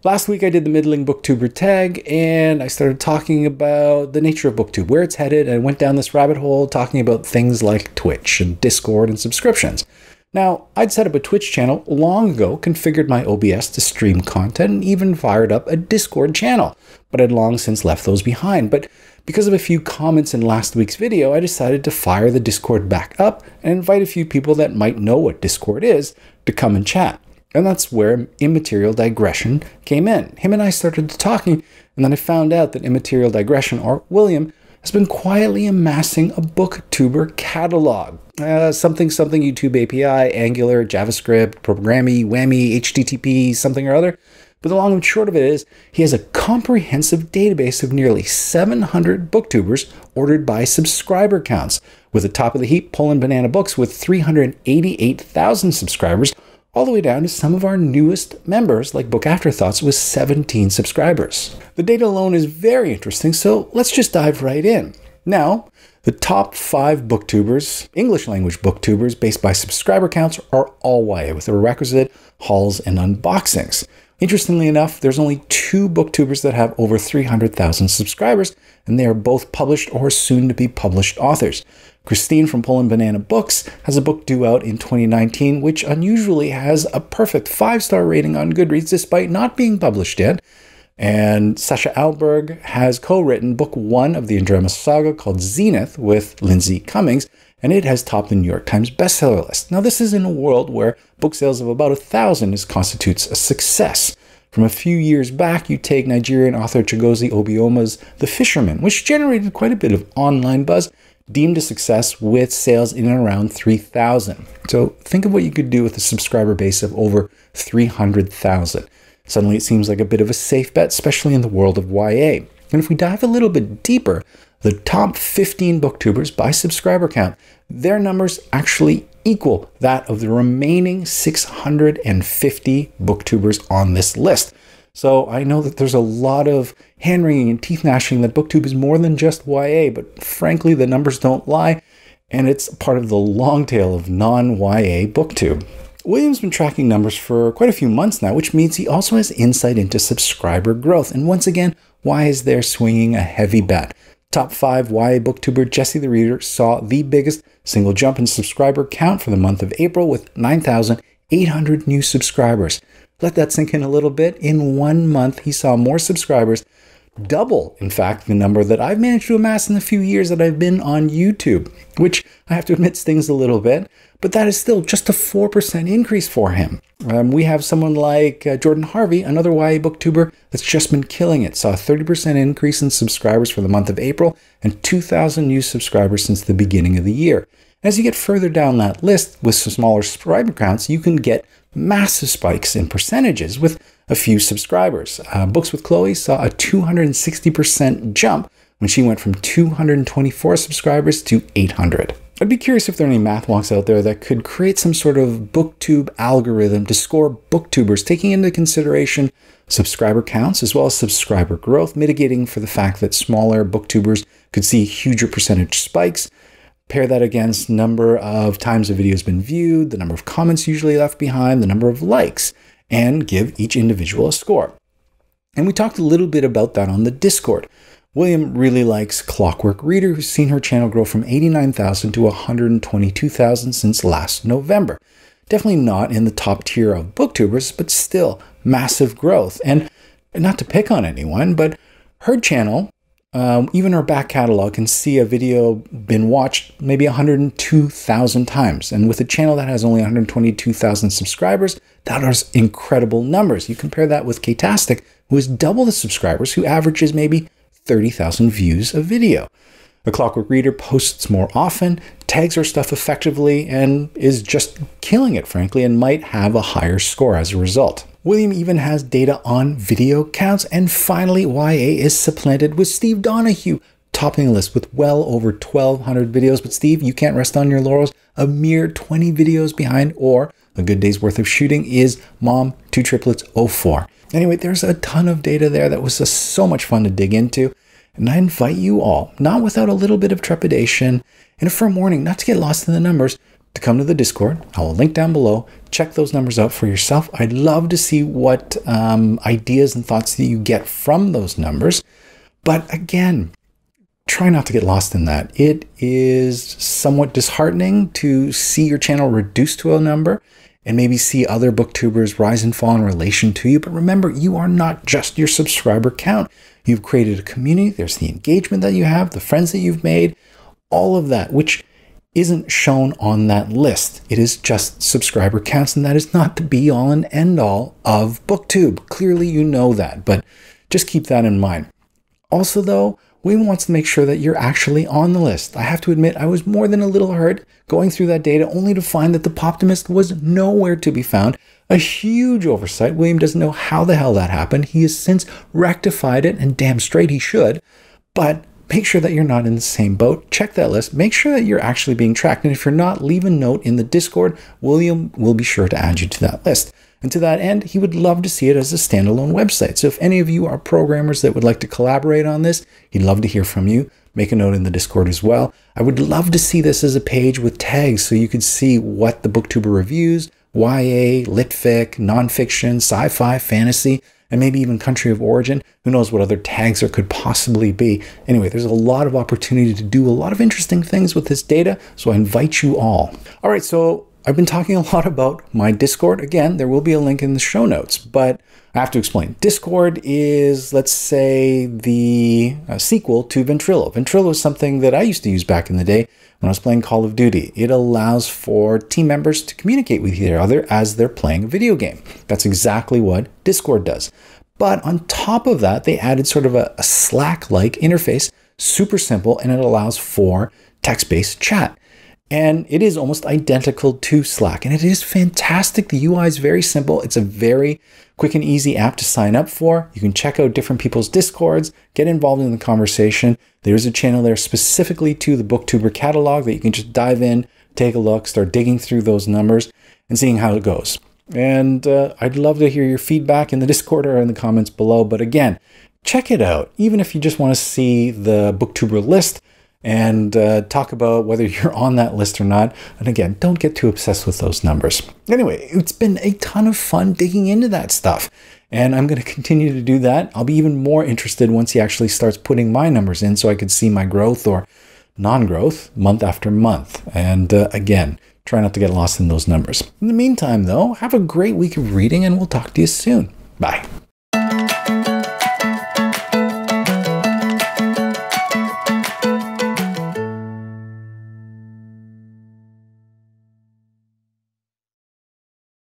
Last week I did the middling booktuber tag and I started talking about the nature of booktube, where it's headed, and I went down this rabbit hole talking about things like Twitch and Discord and subscriptions. Now, I'd set up a Twitch channel long ago, configured my OBS to stream content, and even fired up a Discord channel, but I'd long since left those behind. But because of a few comments in last week's video, I decided to fire the Discord back up and invite a few people that might know what Discord is to come and chat. And that's where Immaterial Digression came in. Him and I started talking, and then I found out that Immaterial Digression, or William, has been quietly amassing a Booktuber Catalogue. Something YouTube API, Angular, JavaScript, Programmy, Whammy, HTTP, something or other. But the long and short of it is, he has a comprehensive database of nearly 700 booktubers ordered by subscriber counts, with the top of the heap Poland Banana Books with 388,000 subscribers, all the way down to some of our newest members like Book Afterthoughts with 17 subscribers. The data alone is very interesting, so let's just dive right in. Now, the top 5 booktubers, English language booktubers based by subscriber counts, are all YA with the requisite hauls and unboxings. Interestingly enough, there's only 2 booktubers that have over 300,000 subscribers, and they are both published or soon to be published authors. Christine from Poland Banana Books has a book due out in 2019, which unusually has a perfect 5-star rating on Goodreads despite not being published yet. And Sasha Alberg has co-written book 1 of the Andromeda Saga called Zenith with Lindsay Cummings, and it has topped the New York Times bestseller list. Now, this is in a world where book sales of about 1,000 constitutes a success. From a few years back, you take Nigerian author Chigozie Obioma's The Fisherman, which generated quite a bit of online buzz, deemed a success with sales in and around 3,000. So think of what you could do with a subscriber base of over 300,000. Suddenly it seems like a bit of a safe bet, especially in the world of YA. And if we dive a little bit deeper, the top 15 booktubers by subscriber count, their numbers actually equal that of the remaining 650 booktubers on this list. So I know that there's a lot of hand-wringing and teeth-gnashing that Booktube is more than just YA, but frankly, the numbers don't lie, and it's part of the long tail of non-YA Booktube. William's been tracking numbers for quite a few months now, which means he also has insight into subscriber growth. And once again, why is there swinging a heavy bet? Top 5 YA booktuber Jesse the Reader saw the biggest single jump in subscriber count for the month of April with 9,800 new subscribers. Let that sink in a little bit. In 1 month, he saw more subscribers, double, in fact, the number that I've managed to amass in the few years that I've been on YouTube, which I have to admit stings a little bit, but that is still just a 4% increase for him. We have someone like Jordan Harvey, another YA booktuber that's just been killing it, saw a 30% increase in subscribers for the month of April and 2,000 new subscribers since the beginning of the year. As you get further down that list with some smaller subscriber counts, you can get massive spikes in percentages with a few subscribers. Books with Chloe saw a 260% jump when she went from 224 subscribers to 800. I'd be curious if there are any math wonks out there that could create some sort of booktube algorithm to score booktubers, taking into consideration subscriber counts as well as subscriber growth, mitigating for the fact that smaller booktubers could see huger percentage spikes. Pair that against number of times a video has been viewed, the number of comments usually left behind, the number of likes, and give each individual a score. And we talked a little bit about that on the Discord. William really likes Clockwork Reader, who's seen her channel grow from 89,000 to 122,000 since last November. Definitely not in the top tier of booktubers, but still massive growth. And not to pick on anyone, but her channel, even her back catalog, can see a video been watched maybe 102,000 times. And with a channel that has only 122,000 subscribers, that is incredible numbers. You compare that with Katastic, who has double the subscribers, who averages maybe 30,000 views a video. The Clockwork Reader posts more often, tags her stuff effectively, and is just killing it, frankly, and might have a higher score as a result. William even has data on video counts, and finally, YA is supplanted with Steve Donahue, topping the list with well over 1,200 videos. But Steve, you can't rest on your laurels. A mere 20 videos behind, or a good day's worth of shooting, is Mom, 2 Triplets, 04. Anyway, there's a ton of data there that was just so much fun to dig into. And I invite you all, not without a little bit of trepidation and a firm warning not to get lost in the numbers, to come to the Discord. I will link down below. Check those numbers out for yourself. I'd love to see what ideas and thoughts that you get from those numbers. But again, try not to get lost in that. It is somewhat disheartening to see your channel reduced to a number and maybe see other booktubers rise and fall in relation to you. But remember, you are not just your subscriber count. You've created a community. There's the engagement that you have, the friends that you've made, all of that, which isn't shown on that list. It is just subscriber counts, and that is not the be all and end all of Booktube. Clearly, you know that, but just keep that in mind. Also, though, we want to make sure that you're actually on the list. I have to admit, I was more than a little hurt going through that data only to find that ThePoptimist was nowhere to be found. A huge oversight. William doesn't know how the hell that happened. He has since rectified it, and damn straight he should. But make sure that you're not in the same boat. Check that list. Make sure that you're actually being tracked. And if you're not, leave a note in the Discord. William will be sure to add you to that list. And to that end, he would love to see it as a standalone website. So if any of you are programmers that would like to collaborate on this, he'd love to hear from you. Make a note in the Discord as well. I would love to see this as a page with tags so you could see what the Booktuber reviews, YA, litfic, nonfiction, sci-fi, fantasy, and maybe even country of origin. Who knows what other tags there could possibly be. Anyway, there's a lot of opportunity to do a lot of interesting things with this data, so I invite you all. All right, so I've been talking a lot about my Discord. Again, there will be a link in the show notes, but I have to explain. Discord is, let's say, the sequel to Ventrilo. Ventrilo is something that I used to use back in the day when I was playing Call of Duty. It allows for team members to communicate with each other as they're playing a video game. That's exactly what Discord does. But on top of that, they added sort of a Slack-like interface, super simple, and it allows for text-based chat. And it is almost identical to Slack, and it is fantastic. The UI is very simple. It's a very quick and easy app to sign up for. You can check out different people's Discords, get involved in the conversation. There's a channel there specifically to the Booktuber Catalogue that you can just dive in, take a look, start digging through those numbers and seeing how it goes. And I'd love to hear your feedback in the Discord or in the comments below. But again, check it out. Even if you just want to see the Booktuber list, and talk about whether you're on that list or not. And again, don't get too obsessed with those numbers. Anyway, it's been a ton of fun digging into that stuff, and I'm going to continue to do that. I'll be even more interested once he actually starts putting my numbers in so I can see my growth or non-growth month after month. And again, try not to get lost in those numbers. In the meantime, though, have a great week of reading, and we'll talk to you soon. Bye.